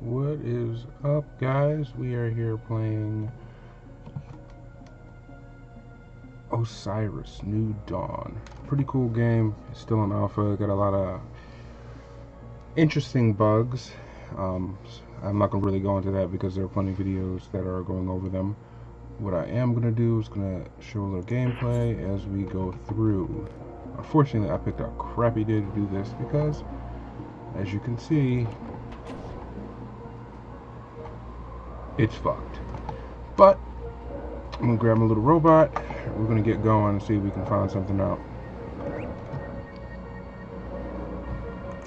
What is up, guys? We are here playing Osiris New Dawn. Pretty cool game. It's still in alpha. Got a lot of interesting bugs. I'm not going to really go into that because there are plenty of videos that are going over them. What I am going to do is going to show a little gameplay as we go through. Unfortunately, I picked a crappy day to do this because, as you can see, it's fucked. But I'm gonna grab my little robot. We're gonna get going and see if we can find something out.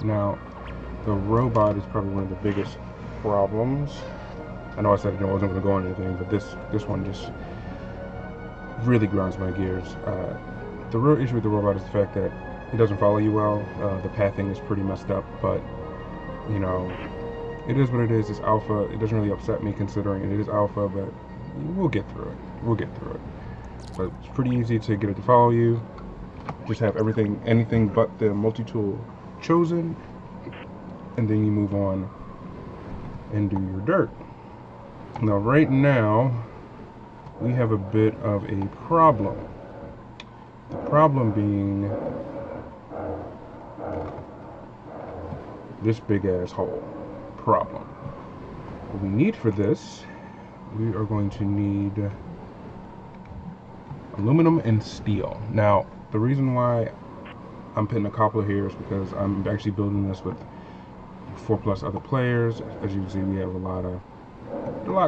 Now, the robot is probably one of the biggest problems. I know I said I wasn't gonna go on anything, but this one just really grinds my gears. The real issue with the robot is the fact that it doesn't follow you well. The pathing is pretty messed up, but you know, it is what it is. It's alpha. It doesn't really upset me considering it is alpha, but we'll get through it. We'll get through it. But it's pretty easy to get it to follow you. Just have anything but the multi-tool chosen, and then you move on and do your dirt. Now, right now, we have a bit of a problem. The problem being this big ass hole. Problem. What we need for this, we are going to need aluminum and steel. Now, the reason why I'm putting a coupler here is because I'm actually building this with 4+ other players. As you can see, we have a lot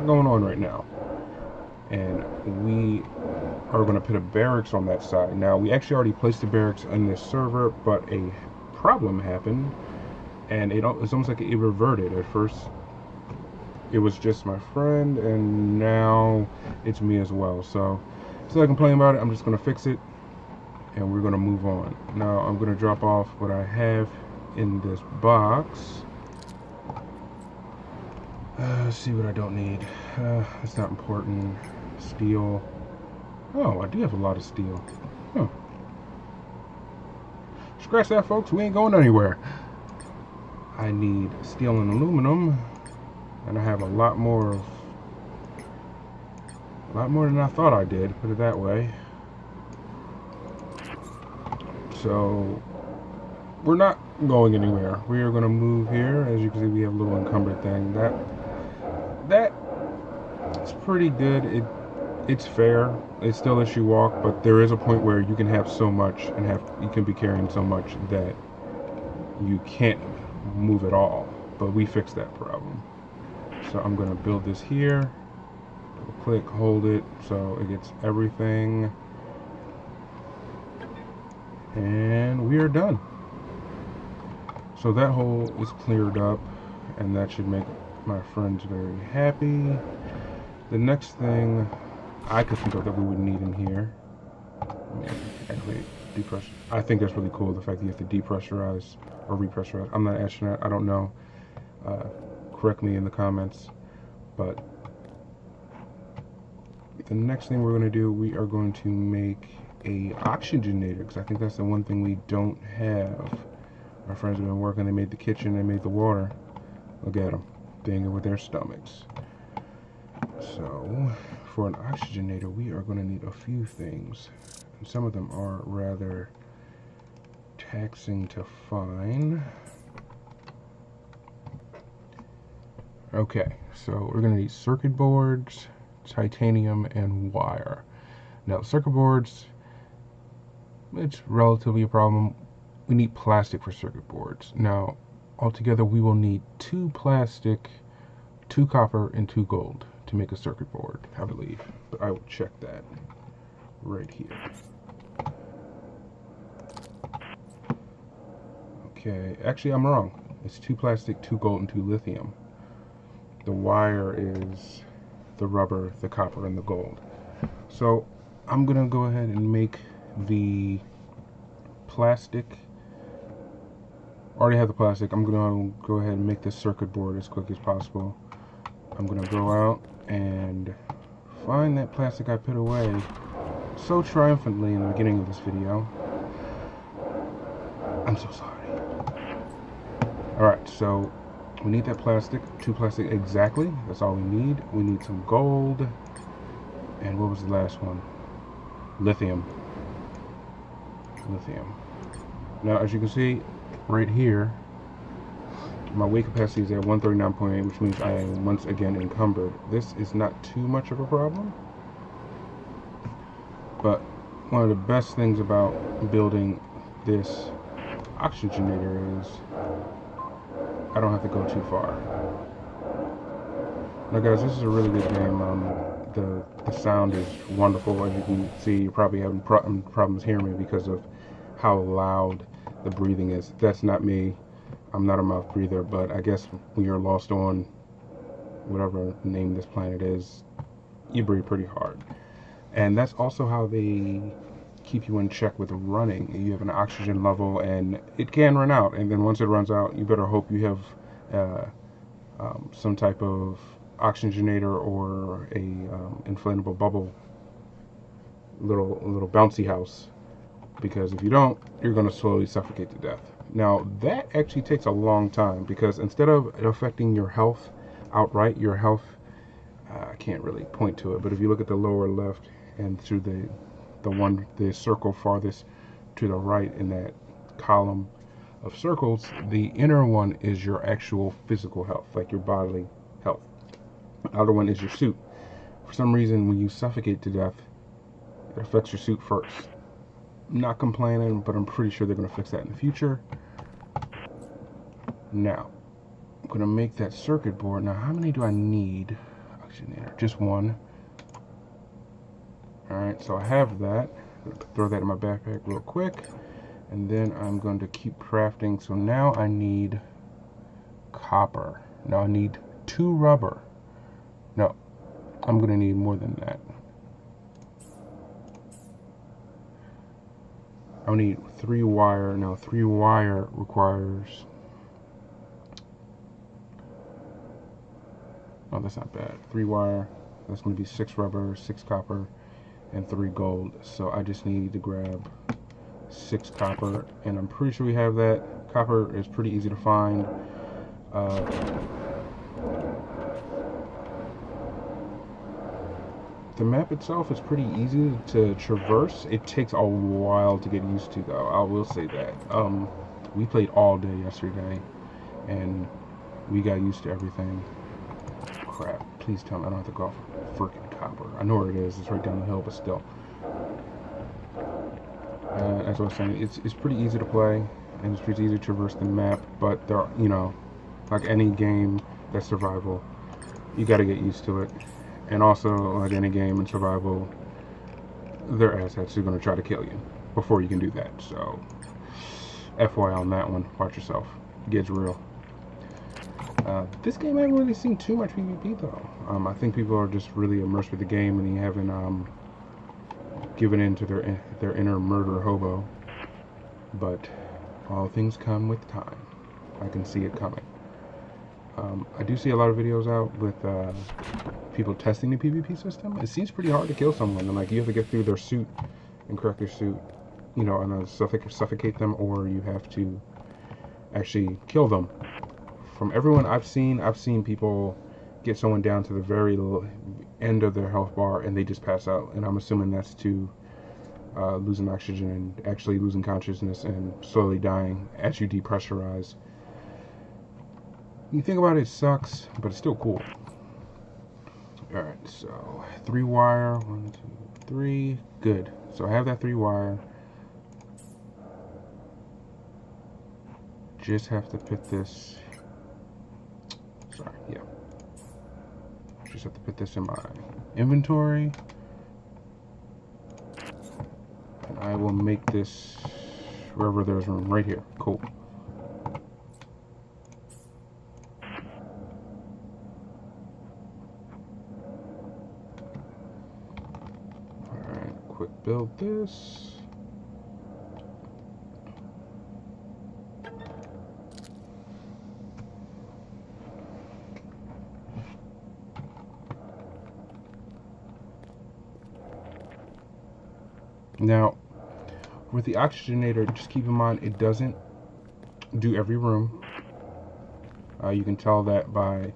going on right now, and we are going to put a barracks on that side. Now, we actually already placed the barracks on this server, but a problem happened. And it's almost like it reverted. At first, it was just my friend, and now it's me as well. So, instead of complaining about it, I'm just going to fix it, and we're going to move on. Now, I'm going to drop off what I have in this box. Let's see what I don't need. It's not important. Steel. Oh, I do have a lot of steel. Huh. Scratch that, folks. We ain't going anywhere. I need steel and aluminum, and I have a lot more than I thought I did, put it that way. So we're not going anywhere. We are going to move here. As you can see, we have a little encumbered thing. That is pretty good. It's fair. It's still a shoe walk, but there is a point where you can have so much and you can be carrying so much that you can't move at all, but we fixed that problem. So I'm going to build this here, click, hold it so it gets everything, and we are done. So that hole is cleared up, and that should make my friends very happy. The next thing I could think of that we would need in here, I think that's really cool, the fact that you have to depressurize or repressurize. I'm not an astronaut, I don't know. Correct me in the comments. But the next thing we're going to do, we are going to make a oxygenator, because I think that's the one thing we don't have. Our friends have been working, they made the kitchen, they made the water. Look at them, dangling with their stomachs. So, for an oxygenator, we are going to need a few things. And some of them are rather taxing to find. Okay, so we're going to need circuit boards, titanium, and wire. Now, circuit boards, it's relatively a problem. We need plastic for circuit boards. Now, altogether, we will need 2 plastic, 2 copper, and 2 gold to make a circuit board, I believe. But I will check that right here. Okay, actually I'm wrong. It's 2 plastic, 2 gold, and 2 lithium. The wire is the rubber, the copper, and the gold. So I'm gonna go ahead and make the plastic. Already have the plastic. I'm gonna go ahead and make this circuit board as quick as possible. I'm gonna go out and find that plastic I put away so triumphantly in the beginning of this video. I'm so sorry. Alright, so We need that plastic, 2 plastic exactly. That's all we need. We need some gold. And what was the last one? Lithium. Lithium. Now, as you can see, right here, my weight capacity is at 139.8, which means I am once again encumbered. This is not too much of a problem. But one of the best things about building this oxygenator is I don't have to go too far. Now guys, this is a really good game. The sound is wonderful. As you can see, you're probably having problems hearing me because of how loud the breathing is. That's not me. I'm not a mouth breather, but I guess when you're lost on whatever name this planet is, you breathe pretty hard. And that's also how they keep you in check with running. You have an oxygen level and it can run out, and then once it runs out, you better hope you have some type of oxygenator or a inflatable bubble little bouncy house, because if you don't, you're going to slowly suffocate to death. Now that actually takes a long time, because instead of it affecting your health outright, your health, I can't really point to it, but if you look at the lower left and through the circle farthest to the right in that column of circles, the inner one is your actual physical health, like your bodily health. The outer one is your suit. For some reason, when you suffocate to death, it affects your suit first. I'm not complaining, but I'm pretty sure they're going to fix that in the future. Now, I'm going to make that circuit board. Now, how many do I need? Oxygenator, just one. Alright, so I have that. Throw that in my backpack real quick. And then I'm going to keep crafting. So now I need copper. Now I need 2 rubber. No, I'm going to need more than that. I'll need 3 wire. Now 3 wire requires... Oh, that's not bad. 3 wire. That's going to be 6 rubber, 6 copper, and 3 gold. So I just need to grab 6 copper, and I'm pretty sure we have that. Copper is pretty easy to find. The map itself is pretty easy to traverse. It takes a while to get used to, though. I will say that. We played all day yesterday, and we got used to everything. Crap. Please tell me I don't have to go for freaking copper. I know where it is. It's right down the hill, but still. As I was saying, it's pretty easy to play, and it's pretty easy to traverse the map, but there are, you know, like any game that's survival, you got to get used to it. And also, like any game in survival, their asshats are going to try to kill you before you can do that. So, FYI on that one, watch yourself. It gets real. This game I haven't really seen too much PvP though. I think people are just really immersed with the game, and they haven't given in to their inner murder hobo. But all things come with time. I can see it coming. I do see a lot of videos out with people testing the PvP system. It seems pretty hard to kill someone, and like you have to get through their suit and crack their suit, you know, and suffocate them, or you have to actually kill them. From everyone I've seen people get someone down to the very end of their health bar and they just pass out, and I'm assuming that's to losing oxygen and actually losing consciousness and slowly dying as you depressurize. You think about it, it sucks, but it's still cool. Alright, so 3 wire, 1, 2, 3, good. So I have that 3 wire. Just have to put this, sorry, yeah. Just have to put this in my inventory. And I will make this wherever there's room, right here. Cool. Quick build this. Now, with the oxygenator, just keep in mind it doesn't do every room. You can tell that by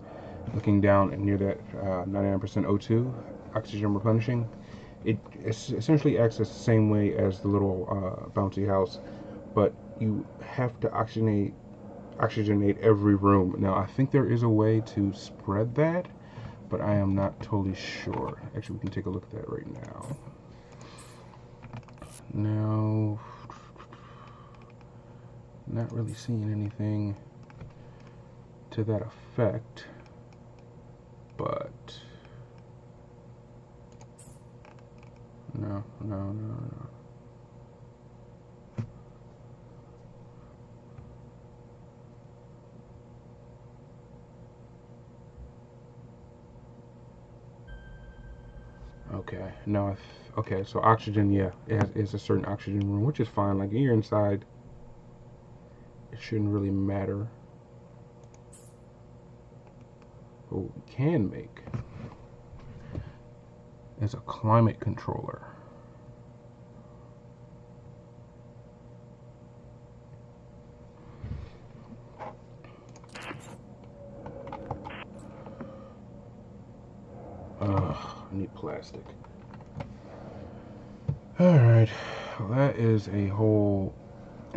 looking down and near that 99% O2 oxygen replenishing. It essentially acts the same way as the little bouncy house, but you have to oxygenate every room. Now, I think there is a way to spread that, but I am not totally sure. Actually, we can take a look at that right now. Now, not really seeing anything to that effect, but no. Okay, no, okay, so oxygen, yeah, it's a certain oxygen room, which is fine. Like, you're inside, it shouldn't really matter. But what we can make is a climate controller. I need plastic. Alright, well, that is a whole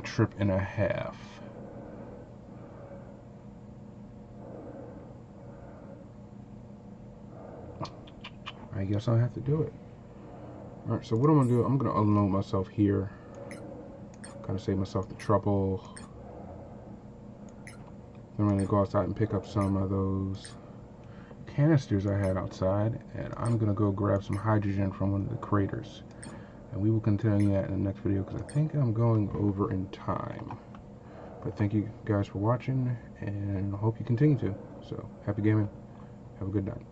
trip and a half. I guess I'll have to do it. Alright, so what I'm going to do, I'm going to unload myself here. Kind of save myself the trouble. I'm going to go outside and pick up some of those canisters I had outside, and I'm going to go grab some hydrogen from one of the craters. And we will continue that in the next video, because I think I'm going over in time. But thank you guys for watching, and I hope you continue to. So, happy gaming. Have a good night.